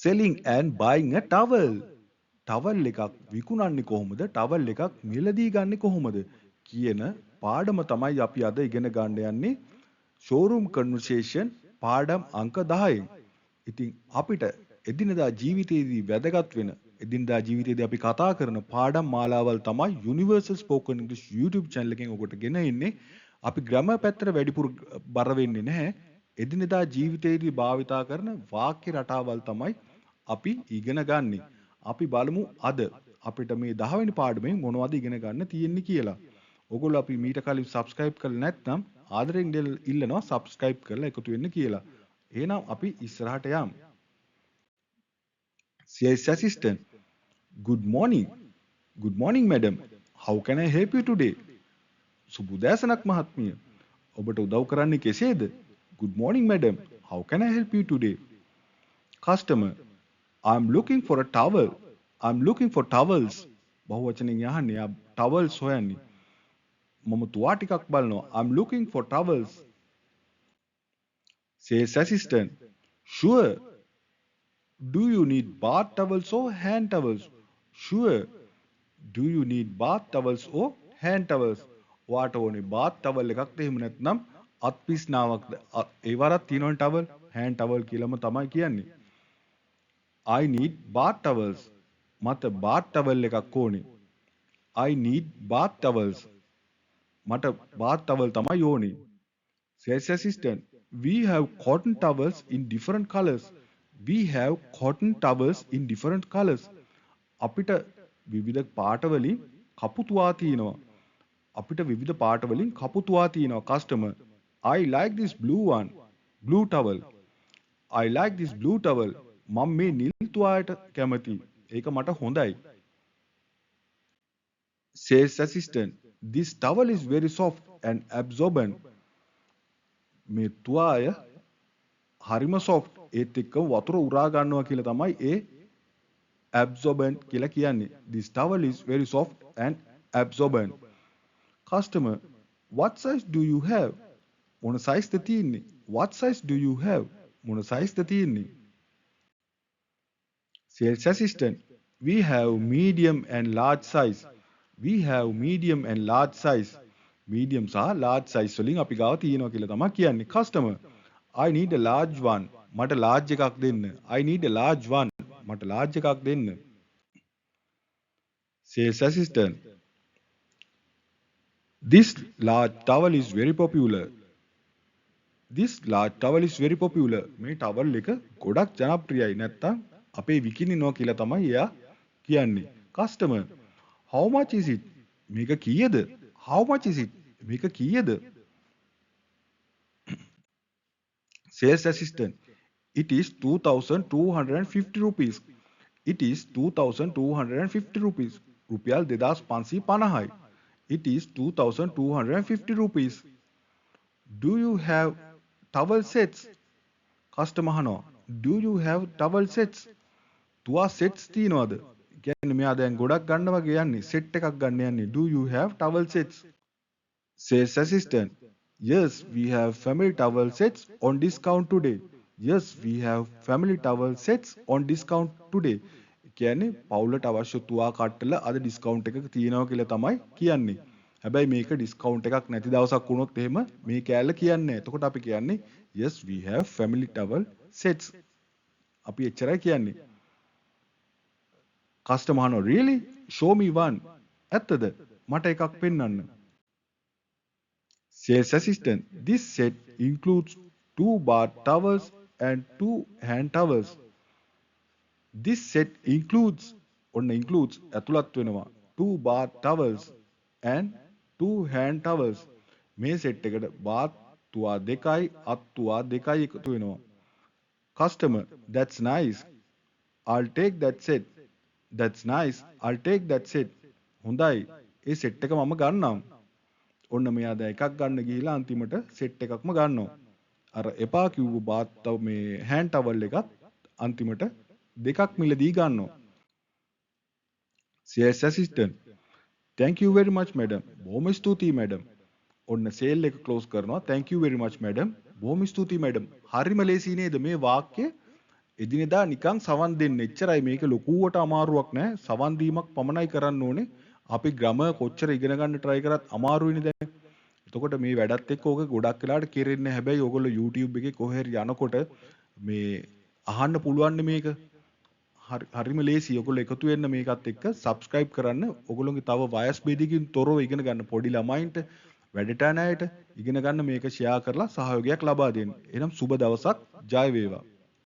selling and buying a towel. towel එකක් විකුණන්නේ කොහොමද? towel එකක් මිලදී ගන්නේ කොහොමද? කියන පාඩම තමයි අපි අද ඉගෙන ගන්න යන්නේ showroom conversation පාඩම් අංක 10න්. ඉතින් අපිට එදිනදා ජීවිතයේදී වැදගත් වෙන එදිනදා ජීවිතයේදී අපි කතා කරන පාඩම් මාලාවල් තමයි Universal Spoken English YouTube channel එකෙන් ඔබට ගෙන එන්නේ. අපි ග්‍රැමර් පැත්තට වැඩිපුර බර වෙන්නේ නැහැ. එදිනදා ජීවිතයේදී භාවිතා කරන වාක්‍ය රටාවල් තමයි අපි ඉගෙන ගන්නෙ. අපි බලමු අද අපිට මේ 10 වෙනි පාඩමෙන් මොනවද ඉගෙන ගන්න තියෙන්නේ කියලා. ඔයගොල්ලෝ අපි මීට කලින් subscribe කරලා නැත්නම් ආදරෙන් ඉල්ලනවා subscribe කරලා එකතු වෙන්න කියලා. එහෙනම් අපි ඉස්සරහට යමු. Sales assistant. Good morning. Good morning madam. How can I help you today? සුබෝදෑසනක් මහත්මිය. ඔබට උදව් කරන්නේ කෙසේද? Good morning madam. How can I help you today? Customer. I'm looking for a towel. I'm looking for towels. බහුවචනෙන් යහන්නේ ආ towels හොයන්නේ. මම තුවා ටිකක් බලනවා. I'm looking for towels. Sales assistant. Sure. Do you need bath towels or hand towels? Sure. Do you need bath towels or hand towels? වාට ඕනේ bath towel එකක්ද එහෙම නැත්නම් අත්පිස්නාවක්ද? ඒ වරක් තියෙනවනේ towel, hand towel කියලාම තමයි කියන්නේ. I need bath towels. මට bath towel එකක් ඕනේ. I need bath towels. මට bath towel තමයි ඕනේ. Sales assistant. We have cotton towels in different colors. We have cotton towels in different colors. අපිට විවිධ පාටවලින් කපු තුවා තියෙනවා. අපිට විවිධ පාටවලින් කපු තුවා තියෙනවා. Customer. I like this blue one. Blue towel. I like this blue towel. මම මේ නිල් තුවාලයට කැමතියි. ඒක මට හොඳයි. Sales assistant. This towel is very soft and absorbent. මේ තුවාය හරිම soft. ඒත් එක්ක වතුර උරා ගන්නවා කියලා තමයි ඒ absorbent කියලා කියන්නේ. This towel is very soft and absorbent. Customer. What size do you have? මොන size ද තියෙන්නේ? What size do you have? මොන size ද තියෙන්නේ? Sales assistant. We have medium and large size. We have medium and large size. Medium සහ large size වලින් අපි ගාව තියෙනවා කියලා තමයි කියන්නේ. Customer. I need a large one. මට large එකක් දෙන්න. I need a large one. මට large එකක් දෙන්න. Sales assistant. This large towel is very popular. This large towel is very popular. මේ towel එක ගොඩක් ජනප්‍රියයි. නැත්තම් අපේ විකිනිනවා කියලා තමයි එයා කියන්නේ. Customer. How much is it? මේක කීයද? How much is it? මේක කීයද? Sales assistant. It is 2250 rupees. It is 2250 rupees. රුපියල් 2550යි. It is 2250 rupees. Do you have towel sets? Customer අහනවා. Do you have towel sets? තුවා sets තියනවද? කියන්නේ මෙයා දැන් ගොඩක් ගන්න වගේ යන්නේ. set එකක් ගන්න යන්නේ. Do you have towel sets? Sales assistant. Yes, we have family towel sets on discount today. Yes, we have family towel sets on discount today. කියන්නේ පවුලට අවශ්‍ය තුවා කට්ටල අද ඩිස්කවුන්ට් එකක තියෙනවා කියලා තමයි කියන්නේ. හැබැයි මේක ඩිස්කවුන්ට් එකක් නැති දවසක් වුණොත් එහෙම මේ කෑල්ල කියන්නේ නැහැ. එතකොට අපි කියන්නේ yes we have family towel sets. අපි එච්චරයි කියන්නේ. Customer අහනවා really? Show me one. ඇත්තද? මට එකක් පෙන්වන්න. Sales assistant. This set includes 2 bath towels and 2 hand towels. This set includes ඇතුළත් වෙනවා 2 bath towels and 2 hand towels. මේ සෙට් එකට bath තුවා දෙකයි අත් තුවා දෙකයි එකතු වෙනවා. Customer. That's nice. I'll take that set. That's nice. I'll take that set. හොඳයි. ඒ සෙට් එක මම ගන්නම්. ඔන්න මෙයා දැන් එකක් ගන්න ගිහිලා අන්තිමට සෙට් එකක්ම ගන්නවා. අර එපා කිව්ව bath මේ hand towel එකත් අන්තිමට දෙකක් මිලදී ගන්නවා. Sales assistant. Thank you very much madam. බොහොම ස්තුතියි madam. ඔන්න සේල් එක ක්ලෝස් කරනවා. Thank you very much madam. බොහොම ස්තුතියි madam. හරිම ලේසි නේද මේ වාක්‍ය එදිනෙදා නිකන් සවන් දෙන්න. එච්චරයි මේක ලොකුවට අමාරුවක් නෑ. සවන් දීමක් පමණයි කරන්න ඕනේ. අපි ග්‍රැමර් කොච්චර ඉගෙන ගන්න try කරත් අමාරුයිනේ දැන්. එතකොට මේ වැඩත් එක්ක ඕක ගොඩක් වෙලාවට කෙරෙන්නේ. හැබැයි ඕගොල්ලෝ YouTube එකේ කොහේ හරි යනකොට මේ අහන්න පුළුවන් මේක. හරිම ලේසි. ඔයගොල්ලෝ එකතු වෙන්න මේකත් එක්ක subscribe කරන්න. ඔයගොල්ලෝගේ තව වයස් බෙදකින් තොරව ඉගෙන ගන්න පොඩි ළමයින්ට වැඩට යන අයට ඉගෙන ගන්න මේක share කරලා සහයෝගයක් ලබා දෙන්න. එහෙනම් සුබ දවසක්. ජය වේවා.